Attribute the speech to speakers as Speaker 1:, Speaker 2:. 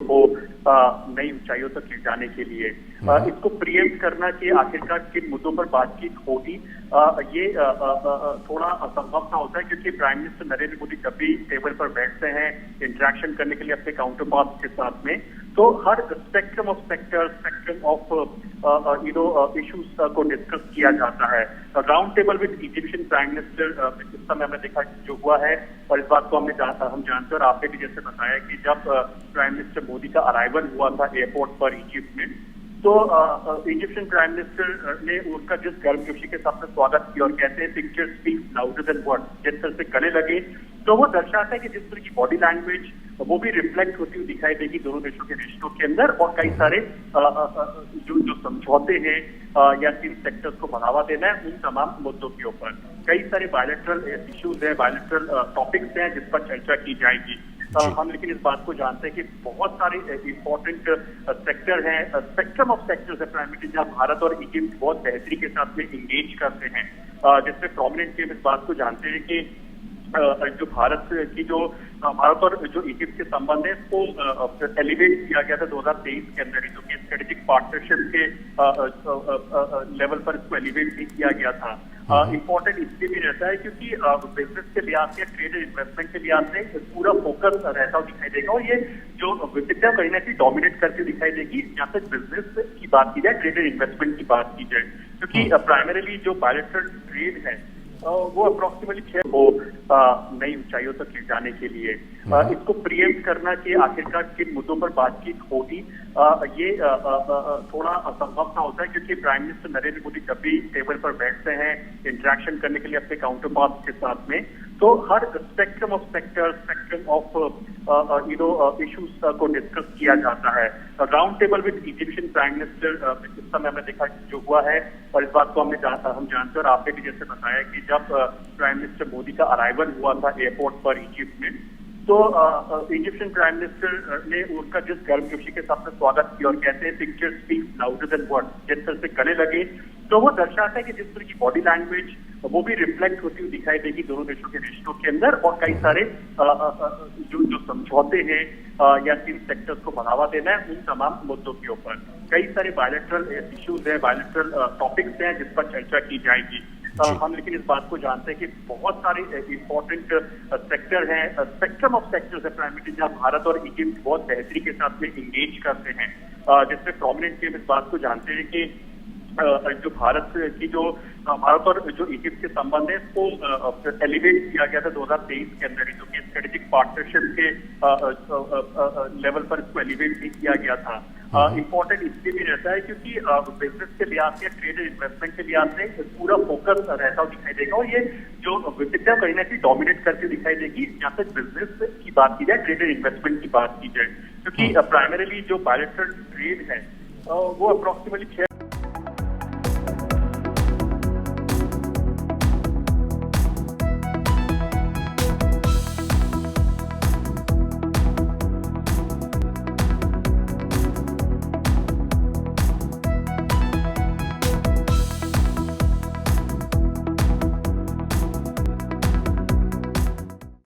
Speaker 1: को नई ऊंचाइयों तक ले जाने के लिए इसको प्रियम्प्ट करना कि आखिरकार किन मुद्दों पर बातचीत होगी, ये थोड़ा असंभव सा होता है क्योंकि प्राइम मिनिस्टर नरेंद्र मोदी जब भी टेबल पर बैठते हैं इंटरेक्शन करने के लिए अपने काउंटर पार्ट्स के साथ में, तो हर spectrum of sector, spectrum of issues को डिस्कस किया जाता है। Round table with Egyptian prime minister इस समय हमने देखा जो हुआ है, और इस बात को हम जानते हैं और आपने भी जैसे बताया कि जब प्राइम मिनिस्टर मोदी का अराइवल हुआ था एयरपोर्ट पर इजिप्ट में, तो इजिप्शियन प्राइम मिनिस्टर ने उनका जिस गर्मजोशी के साथ में स्वागत किया और कहते हैं picture speaks louder than words, जिस तरह से गले लगे तो वो दर्शाता है कि जिस तरह की बॉडी लैंग्वेज वो भी रिफ्लेक्ट होती हुई दिखाई देगी दोनों देशों के रिश्तों के अंदर, और कई सारे जो समझौते हैं या किन सेक्टर्स को बढ़ावा देना है उन तमाम मुद्दों के ऊपर कई सारे बायलैटरल इश्यूज हैं, बायलैटरल टॉपिक्स हैं जिस पर चर्चा की जाएगी। हम लेकिन इस बात को जानते हैं कि बहुत सारे इंपॉर्टेंट सेक्टर हैं, स्पेक्ट्रम ऑफ सेक्टर्स है प्राइम मिनिस्टर, जहाँ भारत और इजिप्ट बहुत बेहतरी के साथ में इंगेज करते हैं, जिसमें प्रोमिनेंट हम इस बात को जानते हैं कि जो भारत और जो इजिप्ट के संबंध है इसको एलिवेट किया गया था 2023 के अंदर ही, जो कि स्ट्रेटेजिक पार्टनरशिप के लेवल पर इसको एलिवेट नहीं किया गया था। इम्पोर्टेंट इसलिए भी रहता है क्योंकि बिजनेस के लिहाज से, ट्रेड एंड इन्वेस्टमेंट के लिहाज से पूरा फोकस रहता हुआ दिखाई देगा, और ये जो विविधता कहीं ना कहीं डोमिनेट करके दिखाई देगी जहाँ तक बिजनेस की बात की जाए, ट्रेड एंड इन्वेस्टमेंट की बात की जाए, क्योंकि प्राइमरीली जो बायलैटरल ट्रेड है वो अप्रोक्सीमेटली 6 को नई ऊंचाइयों तक ले जाने के लिए इसको प्रियम्प्ट करना कि आखिरकार किन मुद्दों पर बातचीत होगी, ये थोड़ा असंभव सा होता है क्योंकि प्राइम मिनिस्टर नरेंद्र मोदी जब भी टेबल पर बैठते हैं इंटरेक्शन करने के लिए अपने काउंटर पार्ट्स के साथ में, तो हर spectrum of sector, spectrum of issues को डिस्कस किया जाता है। Round table with Egyptian prime minister इस समय हमने देखा जो हुआ है, और इस बात को हम जानते हैं और आपने भी जैसे बताया कि जब प्राइम मिनिस्टर मोदी का अराइवल हुआ था एयरपोर्ट पर इजिप्ट में, तो इजिप्शियन प्राइम मिनिस्टर ने उनका जिस गर्मजोशी के साथ में स्वागत किया और कहते हैं picture speaks louder than words, जिस तरह से गले लगे तो वो दर्शाता है कि जिस तरह की बॉडी लैंग्वेज वो भी रिफ्लेक्ट होती हुई दिखाई देगी दोनों देशों के रिश्तों के अंदर, और कई सारे जो समझौते हैं या किन सेक्टर्स को बढ़ावा देना है उन तमाम मुद्दों के ऊपर कई सारे बायलैटरल इश्यूज हैं, बायलैटरल टॉपिक्स हैं जिस पर चर्चा की जाएगी। हम लेकिन इस बात को जानते हैं कि बहुत सारे इंपॉर्टेंट सेक्टर हैं, स्पेक्ट्रम ऑफ सेक्टर्स है प्राइम मिनिस्टर, जहाँ भारत और इजिप्ट बहुत बेहतरी के साथ में इंगेज करते हैं, जिसमें प्रोमिनेंट हम इस बात को जानते हैं कि जो भारत और जो इजिप्ट के संबंध है इसको एलिवेट किया गया था 2023 के अंदर ही, जो कि स्ट्रेटेजिक पार्टनरशिप के लेवल पर इसको एलिवेट नहीं किया गया था। इम्पोर्टेंट इसलिए भी रहता है क्योंकि बिजनेस के लिहाज से, ट्रेड एंड इन्वेस्टमेंट के लिहाज से पूरा फोकस रहता हुआ दिखाई देगा, और ये जो विविधता कहीं ना कहीं डोमिनेट करके दिखाई देगी जहाँ तक बिजनेस की बात की जाए, ट्रेड एंड इन्वेस्टमेंट की बात की जाए, क्योंकि प्राइमरीली जो बायलैटरल ट्रेड है वो अप्रोक्सीमेटली